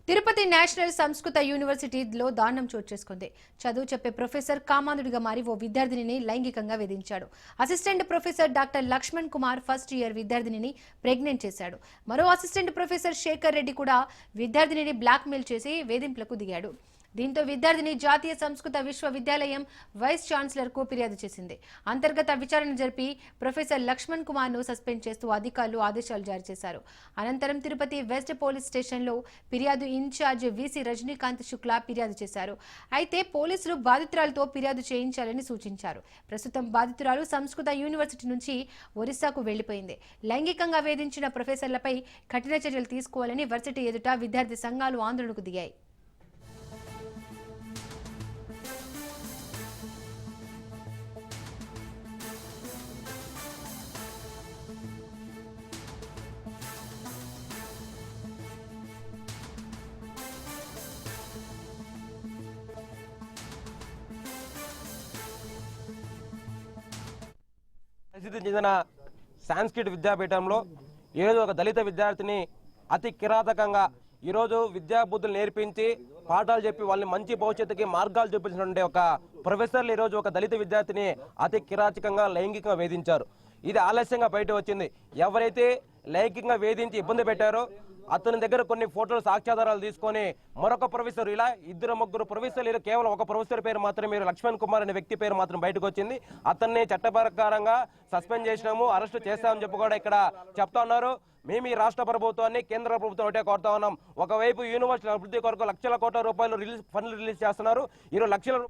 Tirupati national సంస్కృత యూనివర్సిటీలో దారుణం చోటు చేసుకుంది. చదువు చెప్పే ప్రొఫెసర్ కామాంధుడిగా మారి ఓ విద్యార్థినిని లైంగికంగా వేధించాడు. Assistant professor doctor Lakshman Kumar first year విద్యార్థినిని ప్రెగ్నెంట్ చేశాడు. మరో అసిస్టెంట్ ప్రొఫెసర్ శేఖర్ రెడ్డి కూడా విద్యార్థినిని బ్లాక్మెయిల్ చేసి వేధింపులకు దిగాడు. దీంతో విద్యార్థిని జాతీయ సంస్కృత విశ్వవిద్యాలయం వైస్ ఛాన్సలర్ కు ఫిర్యాదు చేసింది. అంతర్గత విచారణ జరిపి ప్రొఫెసర్ లక్ష్మణ్ కుమార్ ను సస్పెండ్ చేస్తూ అధికారులు ఆదేశాలు జారీ చేశారు. అనంతరం తిరుపతి వెస్ట్ పోలీస్ స్టేషన్లో ఫిర్యాదు ఇన్ఛార్జ్ వీసీ రజనీకాంత్ శుక్లా ఫిర్యాదు చేశారు. అయితే పోలీసులు బాధితురాలతో ఫిర్యాదు చేయించాలని సూచించారు. ప్రస్తుతం బాధితురాలు సంస్కృత యూనివర్సిటీ నుంచి ఒరిస్సాకు వెళ్లిపోయింది. లైంగికంగా వేధించిన ప్రొఫెసర్లపై కఠిన చర్యలు తీసుకోవాలని వర్సిటీ ఎదుట విద్యార్థి సంఘాలు ఆందోళనకు దిగాయి. ప్రసిద్ధి చెందిన సాంస్క్రిట్ విద్యాపీఠంలో ఈరోజు ఒక దళిత విద్యార్థిని అతి కిరాతకంగా ఈరోజు విద్యాబుద్ధులు నేర్పించి పాఠాలు చెప్పి వాళ్ళని మంచి భవిష్యత్తుకి మార్గాలు చూపించినటువంటి ఒక ప్రొఫెసర్లు ఈరోజు ఒక దళిత విద్యార్థిని అతి కిరాతకంగా లైంగికంగా వేధించారు. ఇది ఆలస్యంగా బయట వచ్చింది. ఎవరైతే లైంగికంగా వేధించి ఇబ్బంది పెట్టారో అతని దగ్గర కొన్ని ఫోటోలు సాక్ష్యాధారాలు తీసుకొని మరొక ప్రొఫెసర్, ఇలా ఇద్దరు ముగ్గురు ప్రొఫెసర్లు, కేవలం ఒక ప్రొఫెసర్ పేరు మాత్రం మీరు లక్ష్మణ్ కుమార్ అనే వ్యక్తి పేరు మాత్రం బయటకు వచ్చింది. అతన్ని చట్టప్రకారంగా సస్పెండ్ చేసినాము, అరెస్ట్ చేస్తామని చెప్పి కూడా ఇక్కడ చెప్తా ఉన్నారు. మేము ఈ రాష్ట్ర ప్రభుత్వాన్ని, కేంద్ర ప్రభుత్వం ఒకటే కోరుతా ఉన్నాం. ఒకవైపు యూనివర్సిటీ అభివృద్ధి కొరకు లక్షల కోట్ల రూపాయలు ఫండ్లు రిలీజ్ చేస్తున్నారు. 20 లక్షల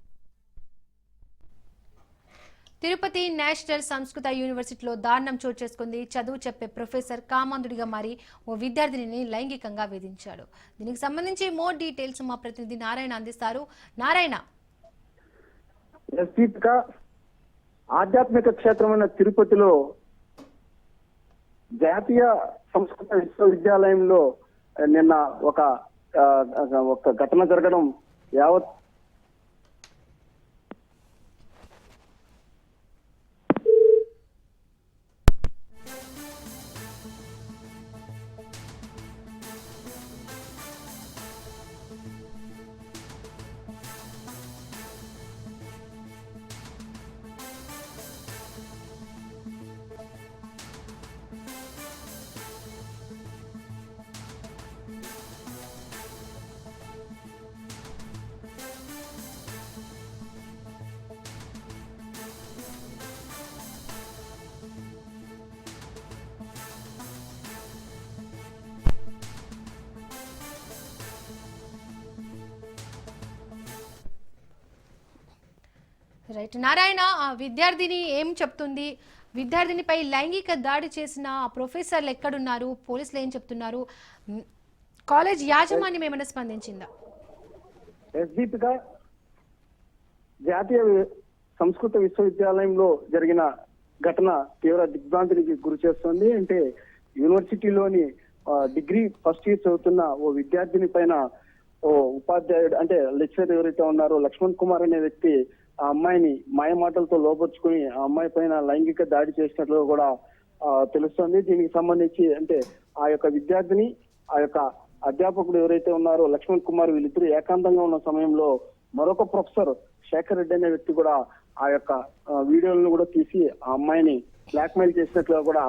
తిరుపతి నేషనల్ సంస్కృత యూనివర్సిటీలో దారుణం చోటు చేసుకుంది. చదువు చెప్పే ప్రొఫెసర్ కామాంధుడిగా మారి ఓ విద్యార్థినిని లైంగికంగా వేధించాడు. దీనికి సంబంధించి మోర్ డీటెయిల్స్ మా ప్రతినిధి నారాయణ అందిస్తారు. నారాయణ, ఆధ్యాత్మిక క్షేత్రమైన తిరుపతిలో జాతీయ సంస్కృత విశ్వవిద్యాలయంలో నిన్న ఒక ఘటన జరగడం యావత్ రైట్ నారాయణ, విద్యార్థిని ఏం చెప్తుంది? విద్యార్థినిపై లైంగిక దాడి చేసిన ప్రొఫెసర్లు ఎక్కడున్నారు? పోలీసులు ఏం చెప్తున్నారు? కాలేజ్ యాజమాన్యం ఏమైనా స్పందించిందా? ఎస్దీపిక, జాతీయ సంస్కృత విశ్వవిద్యాలయంలో జరిగిన ఘటన తీవ్ర దిగ్భ్రాంతికి గురి చేస్తుంది. అంటే యూనివర్సిటీలోని డిగ్రీ ఫస్ట్ ఇయర్ చదువుతున్న ఓ విద్యార్థిని పైన ఓ ఉపాధ్యాయుడు, అంటే లెక్చరర్ ఎవరైతే ఉన్నారో లక్ష్మణ్ కుమార్ అనే వ్యక్తి ఆ అమ్మాయిని మాయమాటలతో లోపరుచుకుని ఆ అమ్మాయి పైన లైంగిక దాడి చేసినట్లు కూడా తెలుస్తోంది. దీనికి సంబంధించి అంటే ఆ యొక్క విద్యార్థిని, ఆ యొక్క అధ్యాపకుడు ఎవరైతే ఉన్నారో లక్ష్మణ్ కుమార్, వీళ్ళిద్దరూ ఏకాంతంగా ఉన్న సమయంలో మరొక ప్రొఫెసర్ శేఖర్ రెడ్డి అనే వ్యక్తి కూడా ఆ యొక్క వీడియోలను కూడా తీసి ఆ అమ్మాయిని బ్లాక్మెయిల్ చేసినట్లుగా కూడా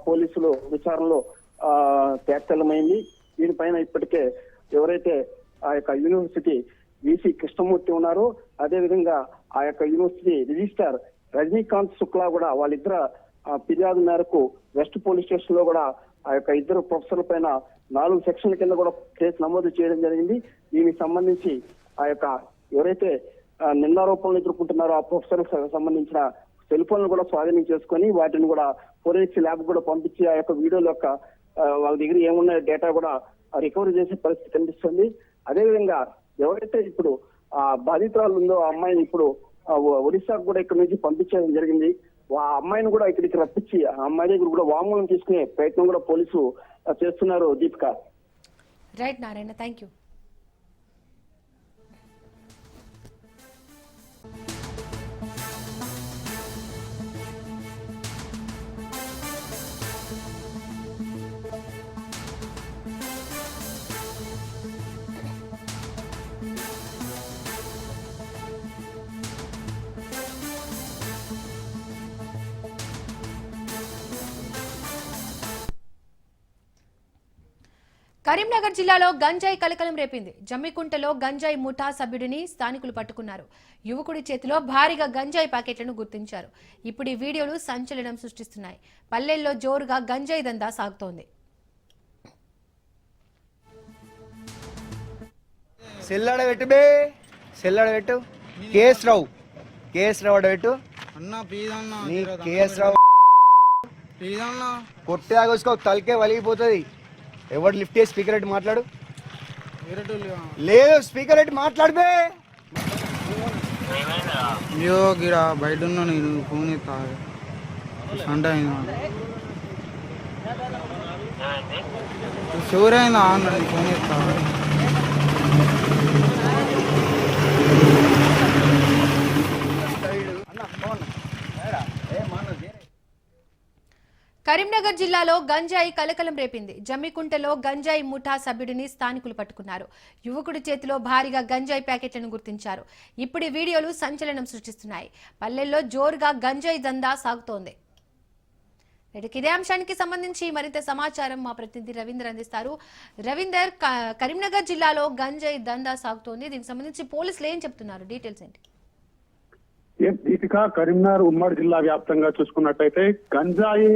పోలీసులు విచారణలో తేటతెల్లమైంది. దీనిపైన ఇప్పటికే ఎవరైతే ఆ యొక్క యూనివర్సిటీ వీసీ కృష్ణమూర్తి ఉన్నారో, అదే విధంగా ఆ యొక్క యూనివర్సిటీ రిజిస్ట్రార్ రజనీకాంత్ శుక్లా కూడా వాళ్ళిద్దరు ఫిర్యాదు మేరకు వెస్ట్ పోలీస్ స్టేషన్ లో కూడా ఆ యొక్క ఇద్దరు ప్రొఫెసర్ల పైన 4 సెక్షన్ల కింద కూడా కేసు నమోదు చేయడం జరిగింది. దీనికి సంబంధించి ఆ యొక్క ఎవరైతే నిందారోపణలు ఎదుర్కొంటున్నారో ఆ ప్రొఫెసర్ సంబంధించిన సెల్ ఫోన్లు కూడా స్వాధీనం చేసుకొని వాటిని కూడా ఫోరెన్సిక్ ల్యాబ్ కూడా పంపించి ఆ యొక్క వీడియోల యొక్క వాళ్ళ దగ్గర ఏమున్న డేటా కూడా రికవరీ చేసే పరిస్థితి కనిపిస్తుంది. అదేవిధంగా ఎవరైతే ఇప్పుడు ఆ బాధితురాలు ఉందో ఆ అమ్మాయిని ఇప్పుడు ఒడిశాకు కూడా ఇక్కడ నుంచి పంపించడం జరిగింది. ఆ అమ్మాయిని కూడా ఇక్కడికి రప్పించి ఆ అమ్మాయి దగ్గర కూడా వాంగ్మూలం తీసుకునే ప్రయత్నం కూడా పోలీసులు చేస్తున్నారు. Deepika. Right Narayana, thank you. Karimnagar జిల్లాలో గంజాయి కలకలం రేపింది. జమ్మికుంటలో గంజాయి ముఠా సభ్యుడిని స్థానికులు పట్టుకున్నారు. యువకుడి చేతిలో భారీగా గంజాయి ప్యాకెట్లను గుర్తించారు. ఇప్పుడు ఈ వీడియోలు సంచలనం సృష్టిస్తున్నాయి. పల్లెల్లో జోరుగా గంజాయి దందా సాగుతోంది. సెల్లడ పెట్టు కేఎస్ రావు పెట్టు అన్న ప్లీజ్ అన్న నీ కేఎస్ రావు ప్లీజ్ అన్న కొట్టే ఆగోసుకో తలకే వలిగిపోతుంది. ఎవరు లిఫ్ట్ చేసి స్పీకర్ పెట్టి మాట్లాడు. లేదు స్పీకర్ పెట్టి మాట్లాడితే అయ్యో గిరా బయట ఉన్నా నేను ఫోన్ ఎత్తా సంట అయిందా షూర్ అయిందా అన్న ఫోన్ ఎత్తా కరీంనగర్ జిల్లాలో గంజాయి కలకలం రేపింది. జమ్మికుంటలో గంజాయి ముఠా సభ్యుడిని స్థానికులు పట్టుకున్నారు. యువకుడి చేతిలో భారీగా గంజాయి ప్యాకెట్లను గుర్తించారు. ఇప్పుడు ఈ వీడియోలు సంచలనం సృష్టిస్తున్నాయి. పల్లెల్లో జోరుగా గంజాయి దందా సాగుతోంది. ఇదే అంశానికి సంబంధించి మరింత సమాచారం మా ప్రతినిధి రవీందర్ అందిస్తారు. రవీందర్, కరీంనగర్ జిల్లాలో గంజాయి దందా సాగుతోంది. దీనికి సంబంధించి పోలీసులు ఏం చెప్తున్నారు? డీటెయిల్స్ ఏంటి? దీపిక, కరీంనగర్ ఉమ్మడి జిల్లా వ్యాప్తంగా చూసుకున్నట్టయితే గంజాయి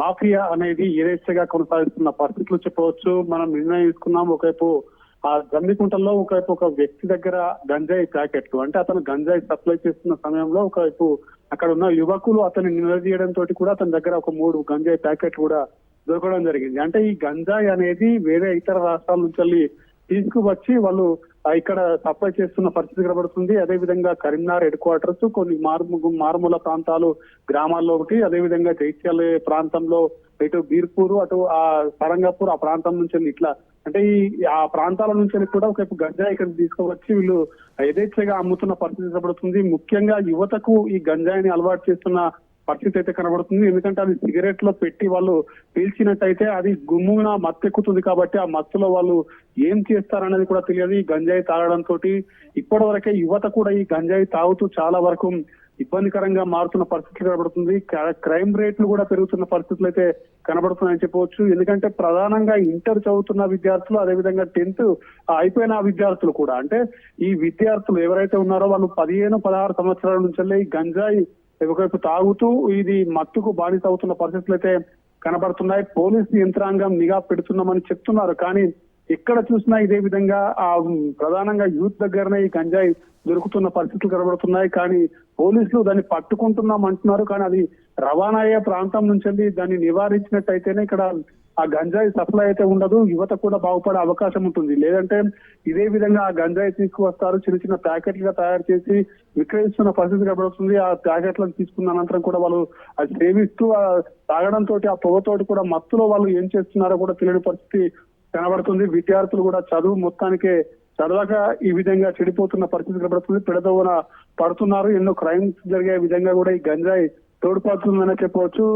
మాఫియా అనేది యథేచ్ఛగా కొనసాగిస్తున్న పరిస్థితులు చెప్పవచ్చు. మనం నిర్ణయం తీసుకున్నాం. ఒకవైపు ఆ జమ్మికుంటల్లో ఒకవైపు ఒక వ్యక్తి దగ్గర గంజాయి ప్యాకెట్లు, అంటే అతను గంజాయి సప్లై చేస్తున్న సమయంలో ఒకవైపు అక్కడ ఉన్న యువకులు అతన్ని నిలదీయడంతో కూడా అతని దగ్గర ఒక 3 గంజాయి ప్యాకెట్లు కూడా దొరకడం జరిగింది. అంటే ఈ గంజాయి అనేది వేరే ఇతర రాష్ట్రాల నుంచి తీసుకువచ్చి వాళ్ళు ఇక్కడ సప్లై చేస్తున్న పరిస్థితి కనబడుతుంది. అదేవిధంగా కరీంనగర్ హెడ్ క్వార్టర్స్, కొన్ని మారుమూల ప్రాంతాలు, గ్రామాల్లో ఒకటి, అదేవిధంగా జైత్యాల ప్రాంతంలో, ఇటు బీర్పూర్, అటు ఆ సరంగపూర్ ఆ ప్రాంతం నుంచి ఇట్లా అంటే ఆ ప్రాంతాల నుంచి కూడా ఒకవైపు గంజాయి ఇక్కడ తీసుకువచ్చి వీళ్ళు యథేచ్ఛగా అమ్ముతున్న పరిస్థితి కనబడుతుంది. ముఖ్యంగా యువతకు ఈ గంజాయిని అలవాటు చేస్తున్న పరిస్థితి అయితే కనబడుతుంది. ఎందుకంటే అది సిగరెట్ లో పెట్టి వాళ్ళు పీల్చినట్టయితే అది గుమ్మున మత్తెక్కుతుంది. కాబట్టి ఆ మత్తులో వాళ్ళు ఏం చేస్తారనేది కూడా తెలియదు. ఈ గంజాయి తాగడంతో ఇప్పటి వరకే యువత కూడా ఈ గంజాయి తాగుతూ చాలా వరకు ఇబ్బందికరంగా మారుతున్న పరిస్థితి కనబడుతుంది. క్రైమ్ రేట్లు కూడా పెరుగుతున్న పరిస్థితులు అయితే కనబడుతున్నాయని చెప్పవచ్చు. ఎందుకంటే ప్రధానంగా ఇంటర్ చదువుతున్న విద్యార్థులు, అదేవిధంగా 10th అయిపోయిన విద్యార్థులు కూడా, అంటే ఈ విద్యార్థులు ఎవరైతే ఉన్నారో వాళ్ళు 15-16 సంవత్సరాల నుంచి ఈ గంజాయి ఒకవైపు తాగుతూ ఇది మత్తుకు బానిస అవుతున్న పరిస్థితులు అయితే కనబడుతున్నాయి. పోలీసు యంత్రాంగం నిఘా పెడుతున్నామని చెప్తున్నారు. కానీ ఎక్కడ చూసినా ఇదే విధంగా ఆ ప్రధానంగా యూత్ దగ్గరనే ఈ గంజాయి దొరుకుతున్న పరిస్థితులు కనబడుతున్నాయి. కానీ పోలీసులు దాన్ని పట్టుకుంటున్నాం అంటున్నారు. కానీ అది రవాణా అయ్యే ప్రాంతం నుంచి దాన్ని నివారించినట్టయితేనే ఇక్కడ ఆ గంజాయి సప్లై అయితే ఉండదు, యువత కూడా బాగుపడే అవకాశం ఉంటుంది. లేదంటే ఇదే విధంగా ఆ గంజాయి తీసుకువస్తారు, చిన్న చిన్న ప్యాకెట్లుగా తయారు చేసి విక్రయిస్తున్న పరిస్థితి కనబడుతుంది. ఆ ప్యాకెట్లను తీసుకున్న అనంతరం కూడా వాళ్ళు అది సేవిస్తూ తాగడంతో ఆ పొగతోటి కూడా మత్తులో వాళ్ళు ఏం చేస్తున్నారో కూడా తెలియని పరిస్థితి కనబడుతుంది. విద్యార్థులు కూడా చదువు మొత్తానికే చదవక ఈ విధంగా చెడిపోతున్న పరిస్థితి కనబడుతుంది. పెడదవున పడుతున్నారు. ఎన్నో క్రైమ్స్ జరిగే విధంగా కూడా ఈ గంజాయి తోడ్పడుతుందనే చెప్పవచ్చు.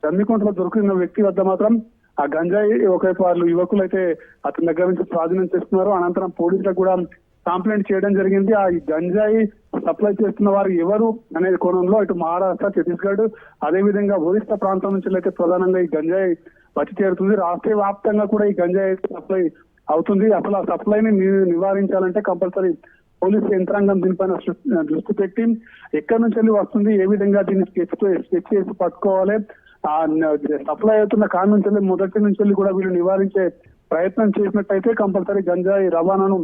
జమ్మికుంటలో దొరికిన వ్యక్తి వద్ద మాత్రం ఆ గంజాయి ఒకవైపు వాళ్ళు యువకులు అయితే అతని దగ్గర నుంచి స్వాధీనం చేస్తున్నారు. అనంతరం పోలీసులకు కూడా కంప్లైంట్ చేయడం జరిగింది. ఆ గంజాయి సప్లై చేస్తున్న వారు ఎవరు అనే కోణంలో ఇటు మహారాష్ట్ర, ఛత్తీస్గఢ్, అదేవిధంగా ఒరిస్సా ప్రాంతం నుంచి అయితే ప్రధానంగా ఈ గంజాయి వచ్చి చేరుతుంది. రాష్ట్ర వ్యాప్తంగా కూడా ఈ గంజాయి సప్లై అవుతుంది. అసలు ఆ సప్లైని నివారించాలంటే కంపల్సరీ పోలీసు యంత్రాంగం దీనిపైన దృష్టి పెట్టి ఎక్కడి నుంచి వస్తుంది, ఏ విధంగా దీన్ని స్కెచ్ చేసి పట్టుకోవాలి, ఆ సప్లై అవుతున్న కాడి నుంచి మొదటి నుంచి కూడా వీళ్ళు నివారించే ప్రయత్నం చేసినట్టయితే కంపల్సరీ గంజాయి రవాణాను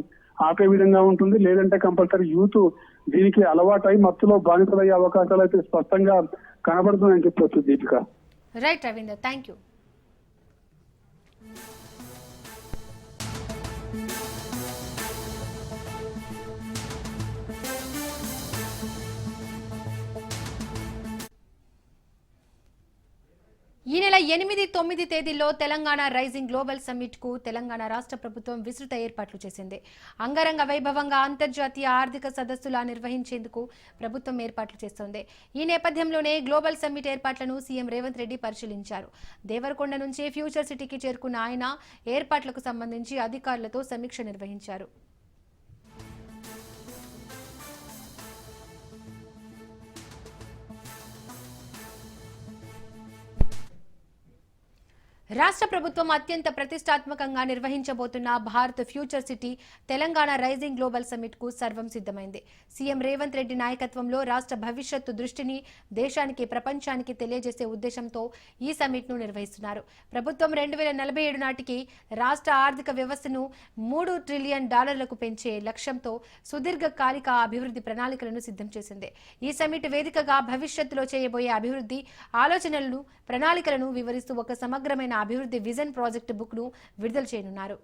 ఆపే విధంగా ఉంటుంది. లేదంటే కంపల్సరీ యూత్ దీనికి అలవాటై మత్తులో బానిసలయ్యే అవకాశాలు అయితే స్పష్టంగా కనబడుతున్నాయని చెప్పొచ్చు. Deepika. Right Ravinder, thank you. ఈ నెల 8-9 తేదీల్లో తెలంగాణ రైజింగ్ గ్లోబల్ సమ్మిట్ కు తెలంగాణ రాష్ట్ర ప్రభుత్వం విస్తృత ఏర్పాట్లు చేసింది. అంగరంగ వైభవంగా అంతర్జాతీయ ఆర్థిక సదస్సులా నిర్వహించేందుకు ప్రభుత్వం ఏర్పాట్లు చేస్తోంది. ఈ నేపథ్యంలోనే గ్లోబల్ సమ్మిట్ ఏర్పాట్లను సీఎం రేవంత్ రెడ్డి పరిశీలించారు. దేవరకొండ నుంచి ఫ్యూచర్ సిటీకి చేరుకున్న ఆయన ఏర్పాట్లకు సంబంధించి అధికారులతో సమీక్ష నిర్వహించారు. రాష్ట్ర ప్రభుత్వం అత్యంత ప్రతిష్టాత్మకంగా నిర్వహించబోతున్న Bharat future city Telangana rising global summit కు సర్వం సిద్ధమైంది. సీఎం రేవంత్ రెడ్డి నాయకత్వంలో రాష్ట్ర భవిష్యత్తు దృష్టిని దేశానికి ప్రపంచానికి తెలియజేసే ఉద్దేశంతో ఈ సమిట్ ను నిర్వహిస్తున్నారు. ప్రభుత్వం 2047 నాటికి రాష్ట్ర ఆర్థిక వ్యవస్థను $3 ట్రిలియన్ పెంచే లక్ష్యంతో సుదీర్ఘకాలిక అభివృద్ధి ప్రణాళికలను సిద్ధం చేసింది. ఈ సమిట్ వేదికగా భవిష్యత్తులో చేయబోయే అభివృద్ధి ఆలోచనలను ప్రణాళికలను వివరిస్తూ ఒక సమగ్రమైన అభివృద్ధి విజన్ ప్రాజెక్ట్ బుక్ ను విడుదల చేయనున్నారు.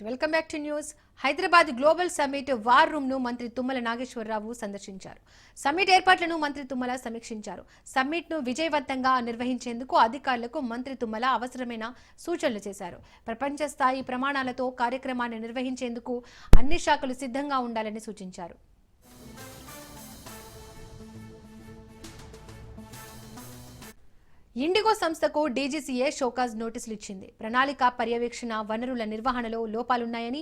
Welcome back to news. Hyderabad global summit war room ను మంత్రి తుమ్మల నాగేశ్వరరావు సందర్శించారు. సమిట్ ఏర్పాట్లను మంత్రి తుమ్మల సమీక్షించారు. సమిట్ ను విజయవంతంగా నిర్వహించేందుకు అధికారులకు మంత్రి తుమ్మల అవసరమైన సూచనలు చేశారు. ప్రపంచ స్థాయి ప్రమాణాలతో కార్యక్రమాన్ని నిర్వహించేందుకు అన్ని శాఖలు సిద్ధంగా ఉండాలని సూచించారు. ఇండిగో సంస్థకు డీజీసీఏ షోకాజ్ నోటీసులు ఇచ్చింది. ప్రణాళిక పర్యవేక్షణ వనరుల నిర్వహణలో లోపాలున్నాయని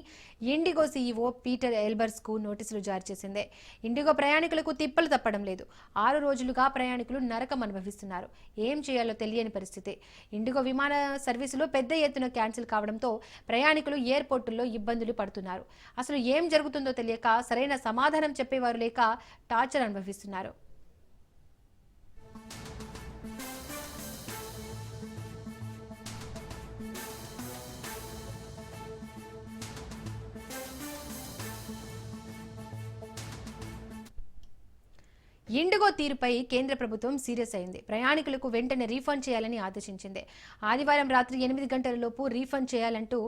ఇండిగో సీఈఓ పీటర్ ఎల్బర్స్ కు నోటీసులు జారీ చేసింది. ఇండిగో ప్రయాణికులకు తిప్పలు తప్పడం లేదు. 6 రోజులుగా ప్రయాణికులు నరకం అనుభవిస్తున్నారు. ఏం చేయాలో తెలియని పరిస్థితి. ఇండిగో విమాన సర్వీసులు పెద్ద ఎత్తున క్యాన్సిల్ కావడంతో ప్రయాణికులు ఎయిర్పోర్టుల్లో ఇబ్బందులు పడుతున్నారు. అసలు ఏం జరుగుతుందో తెలియక సరైన సమాధానం చెప్పేవారు లేక టార్చర్ అనుభవిస్తున్నారు. ఇండిగో తీరుపై కేంద్ర ప్రభుత్వం సీరియస్ అయింది. ప్రయాణికులకు వెంటనే రీఫండ్ చేయాలని ఆదేశించింది. ఆదివారం రాత్రి 8 గంటలలోపు రీఫండ్ చేయాలంటూ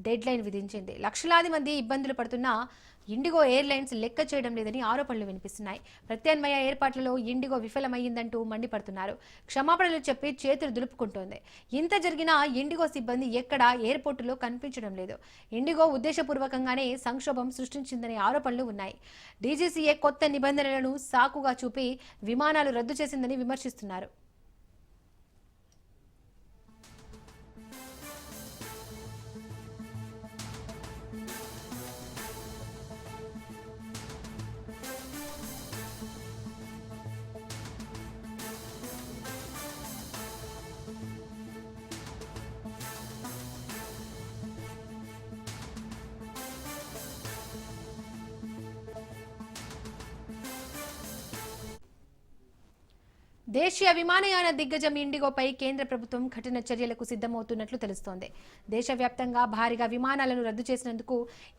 డెడ్ లైన్ విధించింది. లక్షలాది మంది ఇబ్బందులు పడుతున్నా ఇండిగో ఎయిర్లైన్స్ లెక్క చేయడం లేదని ఆరోపణలు వినిపిస్తున్నాయి. ప్రత్యామ్నాయ ఏర్పాట్లలో ఇండిగో విఫలమైందంటూ మండిపడుతున్నారు. క్షమాపణలు చెప్పి చేతులు దులుపుకుంటోంది. ఇంత జరిగినా ఇండిగో సిబ్బంది ఎక్కడా ఎయిర్పోర్టులో కనిపించడం లేదు. ఇండిగో ఉద్దేశపూర్వకంగానే సంక్షోభం సృష్టించిందనే ఆరోపణలు ఉన్నాయి. డీజీసీఏ కొత్త నిబంధనలను సాకుగా చూపి విమానాలు రద్దు చేసిందని విమర్శిస్తున్నారు. దేశీయ విమానయాన దిగ్గజం ఇండిగోపై కేంద్ర ప్రభుత్వం కఠిన చర్యలకు సిద్ధమవుతున్నట్లు తెలుస్తోంది. దేశవ్యాప్తంగా భారీగా విమానాలను రద్దు చేసినందుకు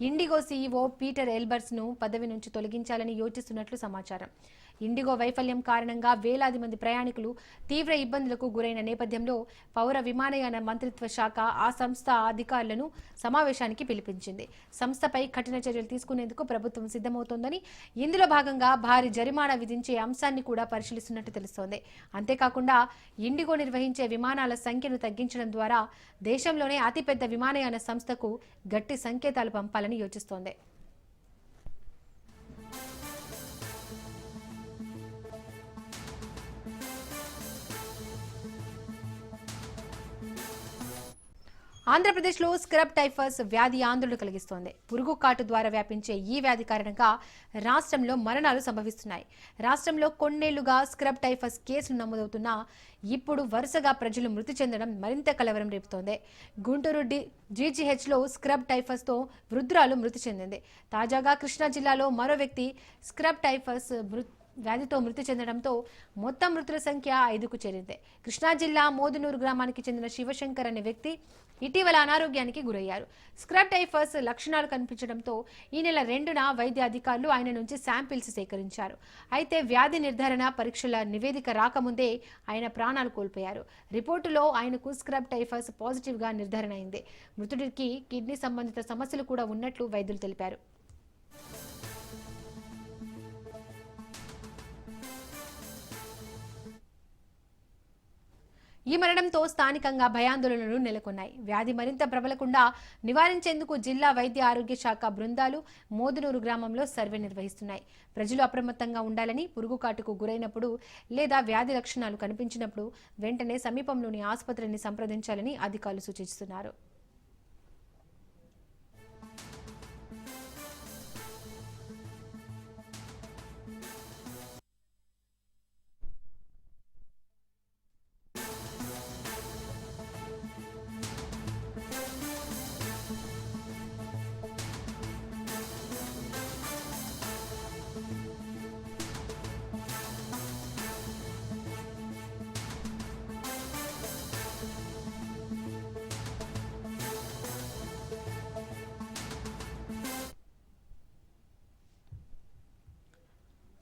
ఇండిగో సీఈఓ పీటర్ ఎల్బర్స్ ను పదవి నుంచి తొలగించాలని యోచిస్తున్నట్లు సమాచారం. ఇండిగో వైఫల్యం కారణంగా వేలాది మంది ప్రయాణికులు తీవ్ర ఇబ్బందులకు గురైన నేపథ్యంలో పౌర విమానయాన మంత్రిత్వ శాఖ ఆ సంస్థ అధికారులను సమావేశానికి పిలిపించింది. సంస్థపై కఠిన చర్యలు తీసుకునేందుకు ప్రభుత్వం సిద్ధమవుతోందని, ఇందులో భాగంగా భారీ జరిమానా విధించే అంశాన్ని కూడా పరిశీలిస్తున్నట్టు తెలుస్తోంది. అంతేకాకుండా ఇండిగో నిర్వహించే విమానాల సంఖ్యను తగ్గించడం ద్వారా దేశంలోనే అతిపెద్ద విమానయాన సంస్థకు గట్టి సంకేతాలు పంపాలని యోచిస్తోంది. ఆంధ్రప్రదేశ్లో స్క్రబ్ టైఫస్ వ్యాధి ఆందోళన కలిగిస్తోంది. పురుగు కాటు ద్వారా వ్యాపించే ఈ వ్యాధి కారణంగా రాష్ట్రంలో మరణాలు సంభవిస్తున్నాయి. రాష్ట్రంలో కొన్నేళ్లుగా స్క్రబ్ టైఫస్ కేసులు నమోదవుతున్నా ఇప్పుడు వరుసగా ప్రజలు మృతి చెందడం మరింత కలవరం రేపుతోంది. గుంటూరు జీజీహెచ్లో స్క్రబ్ టైఫస్తో వృద్ధురాలు మృతి చెందింది. తాజాగా కృష్ణా జిల్లాలో మరో వ్యక్తి స్క్రబ్ టైఫస్ వ్యాధితో మృతి చెందడంతో మొత్తం మృతుల సంఖ్య 5కు చేరింది. కృష్ణా జిల్లా మోదునూరు గ్రామానికి చెందిన శివశంకర్ అనే వ్యక్తి ఇటీవల అనారోగ్యానికి గురయ్యారు. స్క్రబ్ టైఫస్ లక్షణాలు కనిపించడంతో ఈ నెల 2న వైద్య అధికారులు ఆయన నుంచి శాంపిల్స్ సేకరించారు. అయితే వ్యాధి నిర్ధారణ పరీక్షల నివేదిక రాకముందే ఆయన ప్రాణాలు కోల్పోయారు. రిపోర్టులో ఆయనకు స్క్రబ్ టైఫస్ పాజిటివ్గా నిర్ధారణ అయింది. మృతుడికి కిడ్నీ సంబంధిత సమస్యలు కూడా ఉన్నట్లు వైద్యులు తెలిపారు. ఈ మరణంతో స్థానికంగా భయాందోళనలు నెలకొన్నాయి. వ్యాధి మరింత ప్రబలకుండా నివారించేందుకు జిల్లా వైద్య ఆరోగ్య శాఖ బృందాలు మోదునూరు గ్రామంలో సర్వే నిర్వహిస్తున్నాయి. ప్రజలు అప్రమత్తంగా ఉండాలని, పురుగు కాటుకు గురైనప్పుడు లేదా వ్యాధి లక్షణాలు కనిపించినప్పుడు వెంటనే సమీపంలోని ఆసుపత్రిని సంప్రదించాలని అధికారులు సూచిస్తున్నారు.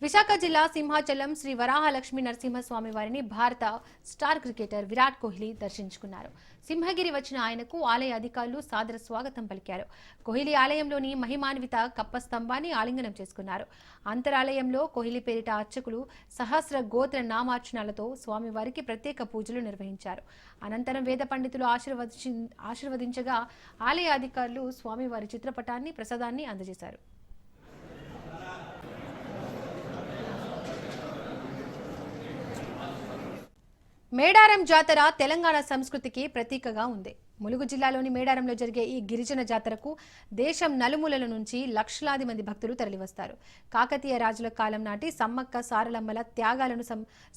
విశాఖ జిల్లా సింహాచలం శ్రీ వరాహలక్ష్మి నరసింహస్వామి వారిని భారత స్టార్ క్రికెటర్ విరాట్ కోహ్లీ దర్శించుకున్నారు. సింహగిరి వచ్చిన ఆయనకు ఆలయ అధికారులు సాదర స్వాగతం పలికారు. కోహ్లీ ఆలయంలోని మహిమాన్విత కప్ప స్తంభాన్ని ఆలింగనం చేసుకున్నారు. అంతరాలయంలో కోహ్లీ పేరిట అర్చకులు సహస్ర గోత్ర నామార్చనాలతో స్వామివారికి ప్రత్యేక పూజలు నిర్వహించారు. అనంతరం వేద పండితులు ఆశీర్వదించగా ఆలయ అధికారులు స్వామివారి చిత్రపటాన్ని ప్రసాదాన్ని అందజేశారు. మేడారం జాతర తెలంగాణ సంస్కృతికి ప్రతీకగా ఉంది. ములుగు జిల్లాలోని మేడారంలో జరిగే ఈ గిరిజన జాతరకు దేశం నలుమూలల నుంచి లక్షలాది మంది భక్తులు తరలివస్తారు. కాకతీయ రాజుల కాలం నాటి సమ్మక్క సారలమ్మల త్యాగాలను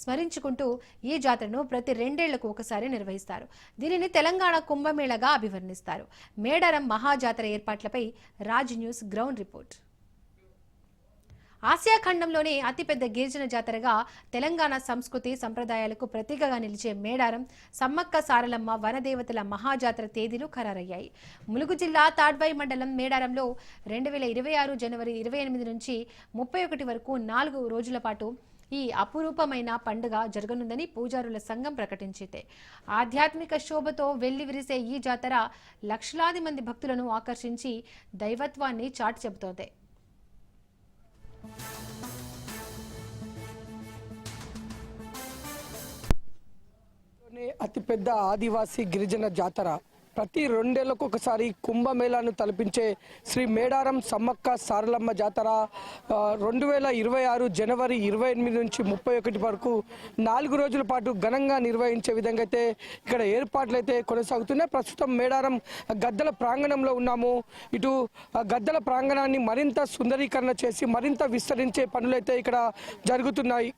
స్మరించుకుంటూ ఈ జాతరను ప్రతి 2 ఏళ్లకు ఒకసారి నిర్వహిస్తారు. దీనిని తెలంగాణ కుంభమేళగా అభివర్ణిస్తారు. మేడారం మహాజాతర ఏర్పాట్లపై Raj news ground report. Asia ఖండంలోనే అతిపెద్ద గిరిజన జాతరగా తెలంగాణ సంస్కృతి సంప్రదాయాలకు ప్రతీకగా నిలిచే మేడారం సమ్మక్క సారలమ్మ వనదేవతల మహాజాతర తేదీలు ఖరారయ్యాయి. ములుగు జిల్లా తాడ్వాయి మండలం మేడారంలో 2026 జనవరి 28 నుంచి 31 వరకు 4 రోజుల పాటు ఈ అపురూపమైన పండుగ జరగనుందని పూజారుల సంఘం ప్రకటించింది. ఆధ్యాత్మిక శోభతో వెల్లివిరిసే ఈ జాతర లక్షలాది మంది భక్తులను ఆకర్షించి దైవత్వాన్ని చాటి చెబుతోంది. అతిపెద్ద ఆదివాసీ గిరిజన జాతర ప్రతి 2 ఏళ్లకు ఒకసారి కుంభమేళాను తలపించే శ్రీ మేడారం సమ్మక్క సారలమ్మ జాతర 2026 జనవరి 28 నుంచి 31 వరకు 4 రోజుల పాటు ఘనంగా నిర్వహించే విధంగా అయితే ఇక్కడ ఏర్పాట్లు అయితే కొనసాగుతున్నాయి. ప్రస్తుతం మేడారం గద్దల ప్రాంగణంలో ఉన్నాము. ఇటు గద్దల ప్రాంగణాన్ని మరింత సుందరీకరణ చేసి మరింత విస్తరించే పనులైతే ఇక్కడ జరుగుతున్నాయి.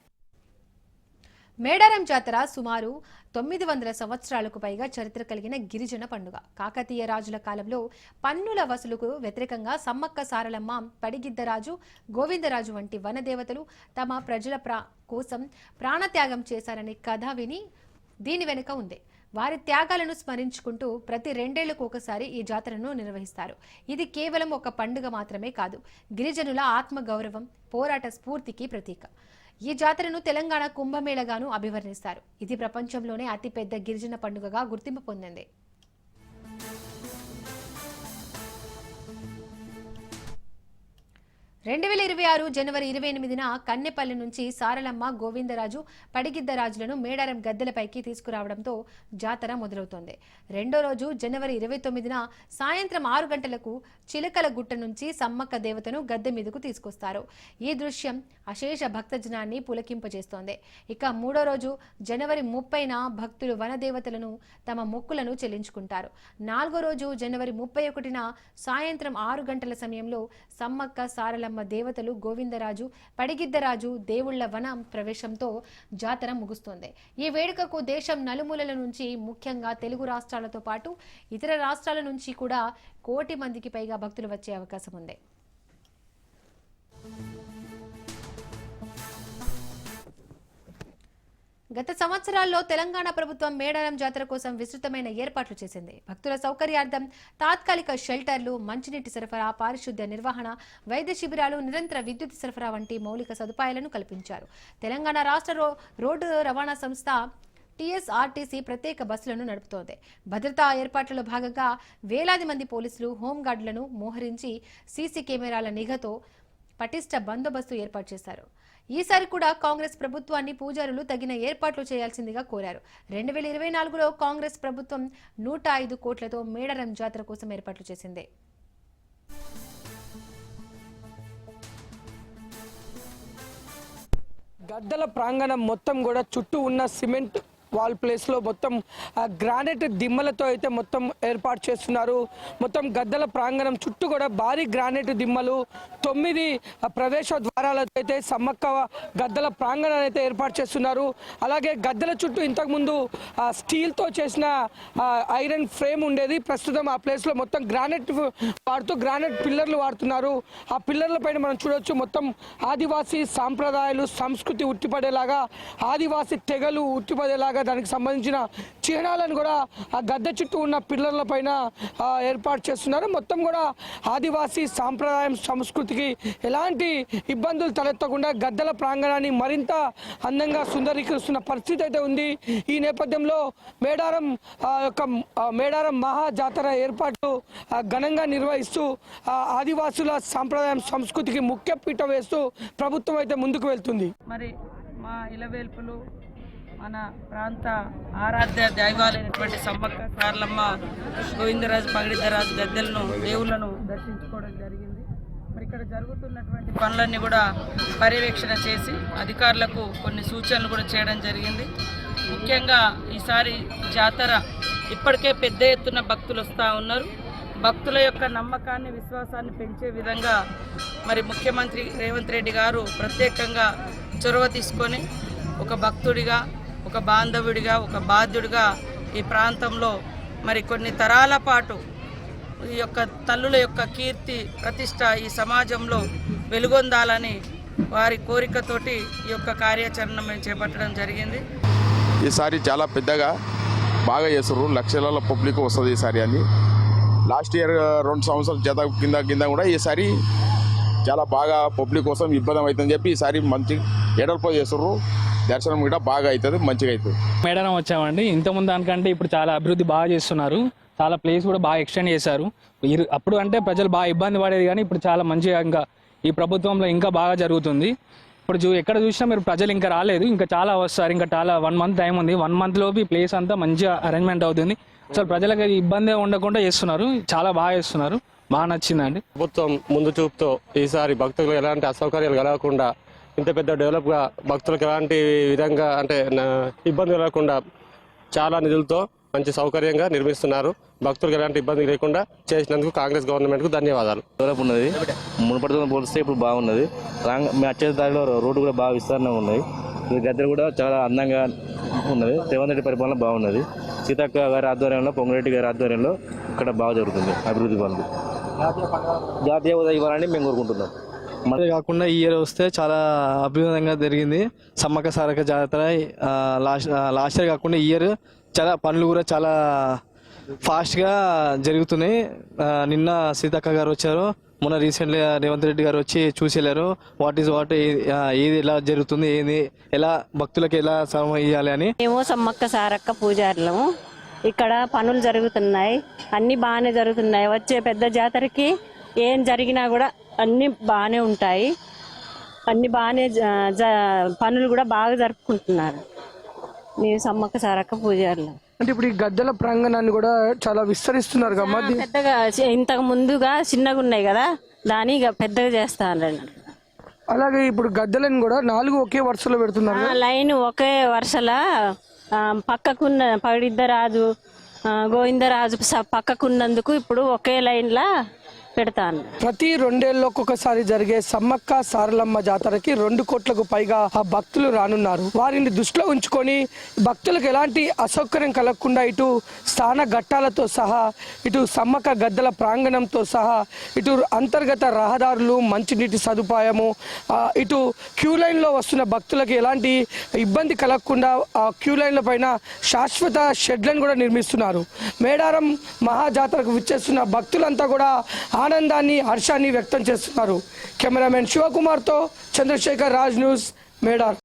మేడారం జాతర సుమారు 900 సంవత్సరాలకు పైగా చరిత్ర కలిగిన గిరిజన పండుగ. కాకతీయ రాజుల కాలంలో పన్నుల వసూలుకు వ్యతిరేకంగా సమ్మక్క సారలమ్మ, పడిగిద్దరాజు, గోవిందరాజు వంటి వనదేవతలు తమ ప్రజల కోసం ప్రాణత్యాగం చేశారనే కథ దీని వెనుక ఉంది. వారి త్యాగాలను స్మరించుకుంటూ ప్రతి 2 ఏళ్లకు ఒకసారి ఈ జాతరను నిర్వహిస్తారు. ఇది కేవలం ఒక పండుగ మాత్రమే కాదు, గిరిజనుల ఆత్మగౌరవం, పోరాట స్ఫూర్తికి ప్రతీక. ఈ జాతరను తెలంగాణ కుంభమేళగాను అభివర్ణిస్తారు. ఇది ప్రపంచంలోనే అతిపెద్ద గిరిజన పండుగగా గుర్తింపు పొందింది. జనవరి 28న కన్నెపల్లి నుంచి సారలమ్మ, గోవిందరాజు, పడిగిద్దరాజులను మేడారం గద్దెలపైకి తీసుకురావడంతో జాతర మొదలవుతోంది. రెండో రోజు జనవరి 29న సాయంత్రం 6 గంటలకు చిలకల గుట్ట నుంచి సమ్మక్క దేవతను గద్దె మీదకు తీసుకొస్తారు. ఈ దృశ్యం అశేష భక్తజనాన్ని పులకింపజేస్తోంది. ఇక మూడో రోజు జనవరి 30న భక్తులు వనదేవతలను తమ మొక్కులను చెల్లించుకుంటారు. 4వ రోజు జనవరి 31న సాయంత్రం 6 గంటల సమయంలో సమ్మక్క సారలమ్మ దేవతలు గోవిందరాజు, పడిగిద్దరాజు దేవుళ్ల వన ప్రవేశంతో జాతర ముగుస్తుంది. ఈ వేడుకకు దేశం నలుమూలల నుంచి, ముఖ్యంగా తెలుగు రాష్ట్రాలతో పాటు ఇతర రాష్ట్రాల నుంచి కూడా 1 కోటి మందికి పైగా భక్తులు వచ్చే అవకాశం ఉంది. గత సంవత్సరాల్లో తెలంగాణ ప్రభుత్వం మేడారం జాతర కోసం విస్తృతమైన ఏర్పాట్లు చేసింది. భక్తుల సౌకర్యార్థం తాత్కాలిక షెల్టర్లు, మంచినీటి సరఫరా, పారిశుద్ధ్య నిర్వహణ, వైద్య శిబిరాలు, నిరంతర విద్యుత్ సరఫరా వంటి మౌలిక సదుపాయాలను కల్పించారు. తెలంగాణ రాష్ట్ర రోడ్డు రవాణా సంస్థ టీఎస్ఆర్టీసీ ప్రత్యేక బస్సులను నడుపుతోంది. భద్రతా ఏర్పాట్లలో భాగంగా వేలాది మంది పోలీసులు, హోంగార్డులను మోహరించి సీసీ కెమెరాల నిఘాతో పటిష్ట బందోబస్తు ఏర్పాటు చేశారు. ఈసారి కూడా కాంగ్రెస్ ప్రభుత్వాన్ని పూజారులు తగిన ఏర్పాట్లు చేయాల్సిందిగా కోరారు. 2024లో కాంగ్రెస్ ప్రభుత్వం 105 కోట్లతో మేడారం జాతర కోసం ఏర్పాట్లు చేసింది. గద్దల ప్రాంగణం మొత్తం కూడా చుట్టూ ఉన్న సిమెంట్ వాల్ ప్లేస్లో మొత్తం గ్రానైట్ దిమ్మలతో అయితే మొత్తం ఏర్పాటు చేస్తున్నారు. మొత్తం గద్దల ప్రాంగణం చుట్టూ కూడా భారీ గ్రానైట్ దిమ్మలు, 9 ప్రవేశ ద్వారాలతో అయితే సమ్మక్క గద్దల ప్రాంగణాన్ని అయితే ఏర్పాటు చేస్తున్నారు. అలాగే గద్దల చుట్టూ ఇంతకుముందు స్టీల్తో చేసిన ఐరన్ ఫ్రేమ్ ఉండేది. ప్రస్తుతం ఆ ప్లేస్లో మొత్తం గ్రానైట్ వాడుతూ గ్రానైట్ పిల్లర్లు వాడుతున్నారు. ఆ పిల్లర్ల పైన మనం చూడొచ్చు మొత్తం ఆదివాసీ సాంప్రదాయాలు, సంస్కృతి ఉట్టిపడేలాగా, ఆదివాసీ తెగలు ఉట్టిపడేలాగా అలాగే దానికి సంబంధించిన చిహ్నాలను కూడా ఆ గద్దె చుట్టూ ఉన్న పిల్లర్ల పైన ఏర్పాటు చేస్తున్నారు. మొత్తం కూడా ఆదివాసీ సాంప్రదాయం సంస్కృతికి ఎలాంటి ఇబ్బందులు తలెత్తకుండా గద్దెల ప్రాంగణాన్ని మరింత అందంగా సుందరీకరిస్తున్న పరిస్థితి అయితే ఉంది. ఈ నేపథ్యంలో మేడారం మహా జాతర ఏర్పాటు ఘనంగా నిర్వహిస్తూ ఆదివాసుల సాంప్రదాయం సంస్కృతికి ముఖ్య పీట వేస్తూ ప్రభుత్వం అయితే ముందుకు వెళ్తుంది. మరి మా ఇలవేల్పులు మన ప్రాంత ఆరాధ్య దైవాలైనటువంటి సమ్మక్క సారలమ్మ గోవిందరాజు పగడిద్దరాజు గద్దెలను దేవుళ్లను దర్శించుకోవడం జరిగింది. మరి ఇక్కడ జరుగుతున్నటువంటి పనులన్నీ కూడా పర్యవేక్షణ చేసి అధికారులకు కొన్ని సూచనలు కూడా చేయడం జరిగింది. ముఖ్యంగా ఈసారి జాతర ఇప్పటికే పెద్ద ఎత్తున భక్తులు వస్తూ ఉన్నారు. భక్తుల యొక్క నమ్మకాన్ని విశ్వాసాన్ని పెంచే విధంగా మరి ముఖ్యమంత్రి రేవంత్ రెడ్డి గారు ప్రత్యేకంగా చొరవ తీసుకొని ఒక భక్తుడిగా, ఒక బాంధవుడిగా, ఒక బాధ్యుడిగా ఈ ప్రాంతంలో మరి కొన్ని తరాల పాటు ఈ యొక్క తల్లుల యొక్క కీర్తి ప్రతిష్ట ఈ సమాజంలో వెలుగొందాలని వారి కోరికతోటి ఈ యొక్క కార్యాచరణ మేము చేపట్టడం జరిగింది. ఈసారి చాలా పెద్దగా బాగా చేస్తారు, లక్షలలో పబ్లిక్ వస్తుంది ఈసారి అని. లాస్ట్ ఇయర్ 2 సంవత్సరాల చేత కింద కూడా ఈసారి చాలా బాగా పబ్లిక్ కోసం ఇబ్బంది అవుతుందని చెప్పి ఈసారి మంచి ఎడల్పో చేస్తారు. దర్శనం కూడా బాగా అవుతుంది, మంచిగా అవుతుంది. మేడారం వచ్చామండి. ఇంతకుముందు దానికంటే ఇప్పుడు చాలా అభివృద్ధి బాగా చేస్తున్నారు. చాలా ప్లేస్ కూడా బాగా ఎక్స్టెండ్ చేశారు. అప్పుడు అంటే ప్రజలు బాగా ఇబ్బంది పడేది, కానీ ఇప్పుడు చాలా మంచిగా ఇంకా ఈ ప్రభుత్వంలో ఇంకా బాగా జరుగుతుంది. ఇప్పుడు ఎక్కడ చూసినా మీరు ప్రజలు ఇంకా రాలేదు, ఇంకా చాలా వస్తారు. ఇంకా చాలా 1 మంత్ టైం ఉంది. 1 మంత్ లోపు ఈ ప్లేస్ అంతా మంచిగా అరేంజ్మెంట్ అవుతుంది. అసలు ప్రజలకు ఇబ్బంది ఉండకుండా చేస్తున్నారు, చాలా బాగా చేస్తున్నారు. బాగా నచ్చిందండి. ప్రభుత్వం ముందు చూపుతో ఈసారి భక్తులకు ఎలాంటి అసౌకర్యాలు కలగకుండా, ఇంత పెద్ద డెవలప్గా భక్తులకు ఎలాంటి విధంగా అంటే ఇబ్బంది కలగకుండా చాలా నిధులతో మంచి సౌకర్యంగా నిర్మిస్తున్నారు. భక్తులకు ఎలాంటి ఇబ్బంది లేకుండా చేసినందుకు కాంగ్రెస్ గవర్నమెంట్కు ధన్యవాదాలు. డెవలప్ ఉన్నది, మునుపటితో పోలిస్తే ఇప్పుడు బాగున్నది. వచ్చే దారిలో రోడ్డు కూడా బాగా విస్తరణగా ఉన్నది. గద్దెలు కూడా చాలా అందంగా ఉన్నది. రేవంత్ రెడ్డి పరిపాలన బాగున్నది. సీతక్క గారి ఆధ్వర్యంలో, పొంగిరెడ్డి గారి ఆధ్వర్యంలో ఇక్కడ బాగా జరుగుతుంది అభివృద్ధి పనులు. జాతీయ హోదా ఇవ్వాలని మేము కోరుకుంటున్నాం. అదే కాకుండా ఈ ఇయర్ వస్తే చాలా అభివృద్ధిగా జరిగింది సమ్మక్క సారక్క జాతర. లాస్ట్ ఇయర్ కాకుండా ఈ ఇయర్ చాలా పనులు కూడా చాలా ఫాస్ట్గా జరుగుతున్నాయి. నిన్న సీతక్క గారు వచ్చారు, మొన్న రీసెంట్గా రేవంత్ రెడ్డి గారు వచ్చి చూసి వెళ్ళారు. వాట్ ఏది ఎలా జరుగుతుంది, ఏది ఎలా భక్తులకు ఎలా సమయం ఇవ్వాలి అని. మేము సమ్మక్క సారక్క పూజారులము. ఇక్కడ పనులు జరుగుతున్నాయి, అన్నీ బాగానే జరుగుతున్నాయి. వచ్చే పెద్ద జాతరకి ఏం జరిగినా కూడా అన్నీ బాగానే ఉంటాయి. అన్నీ బాగానే పనులు కూడా బాగా జరుపుకుంటున్నారు. మేము సమ్మక్క సారక్క పూజారులు. అంటే ఇప్పుడు ఈ గద్దెల ప్రాంగణాన్ని కూడా చాలా విస్తరిస్తున్నారు కదా, పెద్దగా. ఇంతకు ముందుగా చిన్నగా ఉన్నాయి కదా, దాన్ని ఇక పెద్దగా చేస్తాను. అలాగే ఇప్పుడు గద్దెలను కూడా 4 ఒకే వరుసలో పెడుతున్నారు. లైన్ ఒకే వరుసల పక్కకున్న పగడిద్దరాజు గోవిందరాజు పక్కకున్నందుకు ఇప్పుడు ఒకే లైన్లా పెడతాను. ప్రతి 2 ఏళ్ళకి ఒకసారి జరిగే సమ్మక్క సారలమ్మ జాతరకి 2 కోట్లకు పైగా ఆ భక్తులు రానున్నారు. వారిని దృష్టిలో ఉంచుకొని భక్తులకు ఎలాంటి అసౌకర్యం కలగకుండా ఇటు స్థాన ఘట్టాలతో సహా, ఇటు సమ్మక్క గద్దెల ప్రాంగణంతో సహా, ఇటు అంతర్గత రహదారులు, మంచినీటి సదుపాయము, ఇటు క్యూ లైన్లో వస్తున్న భక్తులకు ఎలాంటి ఇబ్బంది కలగకుండా ఆ క్యూ లైన్ల పైన శాశ్వత షెడ్లను కూడా నిర్మిస్తున్నారు. మేడారం మహాజాతరకు విచ్చేస్తున్న భక్తులంతా కూడా ఆనందాన్ని, హర్షాన్ని వ్యక్తం చేస్తున్నారు. కెమెరామెన్ శివకుమార్తో చంద్రశేఖర్, రాజ్ న్యూస్, మేడారం.